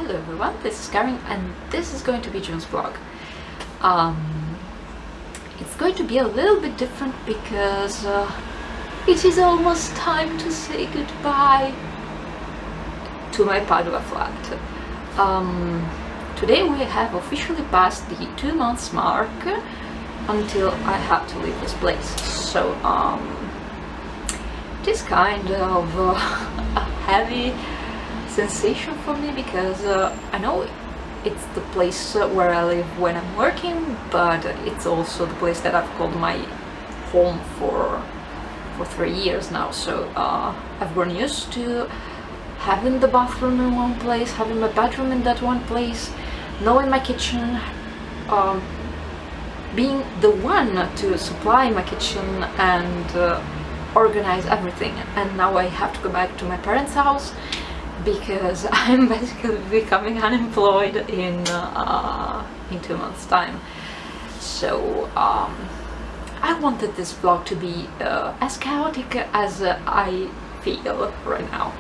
Hello everyone, this is Karen and this is going to be June's vlog. It's going to be a little bit different because it is almost time to say goodbye to my Padua flat. Today we have officially passed the 2 months mark until I have to leave this place. So it is kind of a heavy sensation for me because I know it's the place where I live when I'm working, but it's also the place that I've called my home for 3 years now. So I've grown used to having the bathroom in one place, having my bedroom in that one place, knowing my kitchen, being the one to supply my kitchen and organize everything. And now I have to go back to my parents' house because I'm basically becoming unemployed in 2 months' time. So I wanted this vlog to be as chaotic as I feel right now.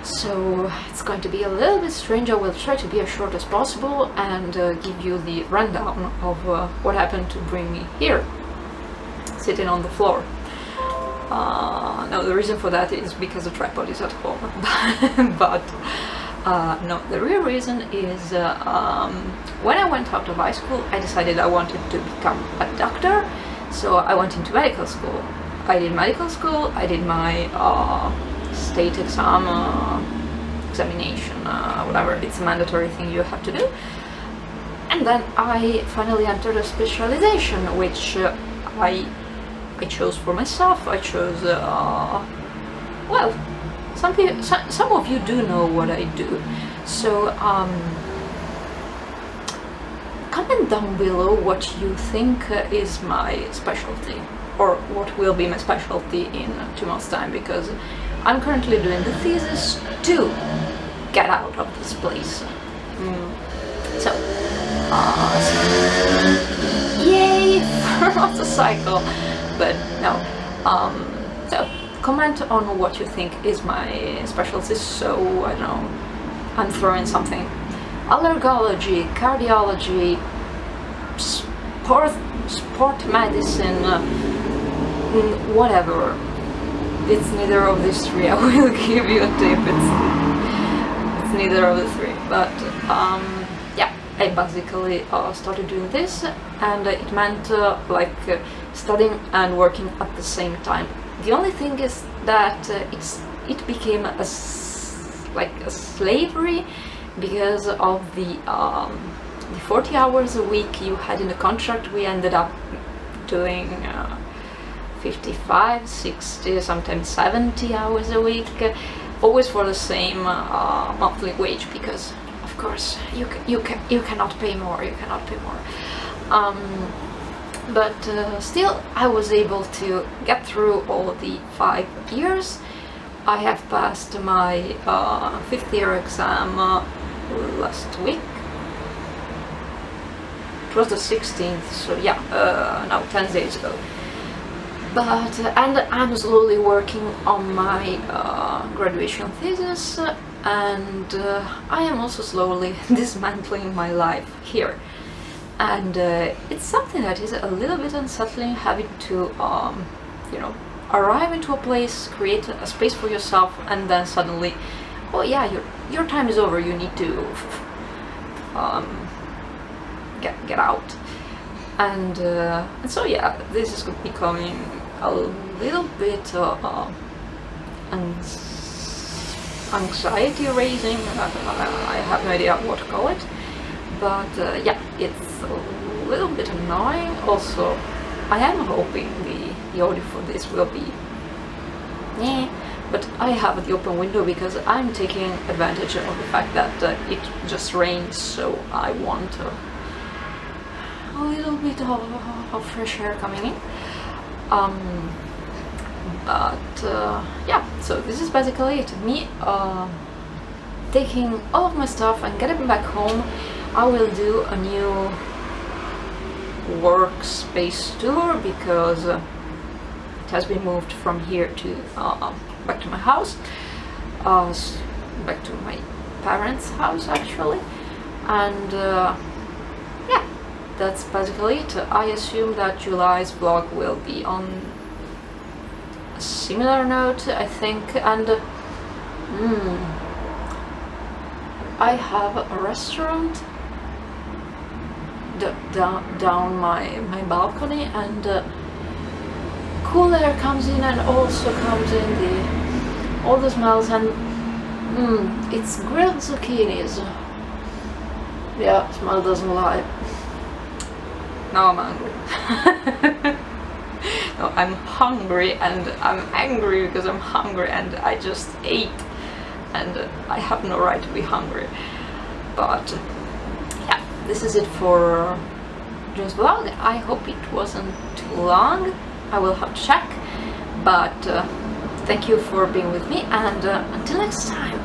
So it's going to be a little bit strange. I will try to be as short as possible and give you the rundown of what happened to bring me here, sitting on the floor. No, the reason for that is because the tripod is at home. But no, the real reason is when I went out of high school, I decided I wanted to become a doctor. So I went into medical school. I did medical school, I did my state examination, whatever, it's a mandatory thing you have to do. And then I finally entered a specialization, which I chose for myself. I chose, well, some of you do know what I do. So comment down below what you think is my specialty, or what will be my specialty in 2 months' time, because I'm currently doing the thesis to get out of this place. So, yay for motorcycle! But no, so comment on what you think is my specialty. So, I don't know, I'm throwing something. Allergology, cardiology, sport medicine, whatever. It's neither of these three. I will give you a tip. It's neither of the three. But yeah, I basically started doing this, and it meant studying and working at the same time. The only thing is that it became a slavery because of the 40 hours a week you had in the contract. We ended up doing 55, 60, sometimes 70 hours a week, always for the same monthly wage, because of course you cannot pay more, but still I was able to get through all the 5 years. I have passed my 5th year exam last week. It was the 16th, so yeah, now 10 days ago. But and I'm slowly working on my graduation thesis, and I am also slowly dismantling my life here. And it's something that is a little bit unsettling, having to you know, arrive into a place, create a space for yourself, and then suddenly, oh yeah, your time is over, you need to get out. And so yeah, this is becoming a little bit anxiety raising. I have no idea what to call it, but yeah, it's a little bit annoying. Also, I am hoping the audio for this will be but I have the open window because I'm taking advantage of the fact that it just rains, so I want a little bit of fresh air coming in. But yeah, so this is basically it. Me taking all of my stuff and getting back home. I will do a new workspace tour because it has been moved from here to back to my house, back to my parents' house actually, and yeah, that's basically it. I assume that July's vlog will be on a similar note, I think, and I have a restaurant down my balcony, and cool air comes in, and also comes in all the smells, and it's grilled zucchinis. Yeah, smell doesn't lie. Now I'm angry. No, I'm hungry, and I'm angry because I'm hungry, and I just ate, and I have no right to be hungry. But yeah, this is it for June's vlog. I hope it wasn't too long. I will have to check, but thank you for being with me, and until next time.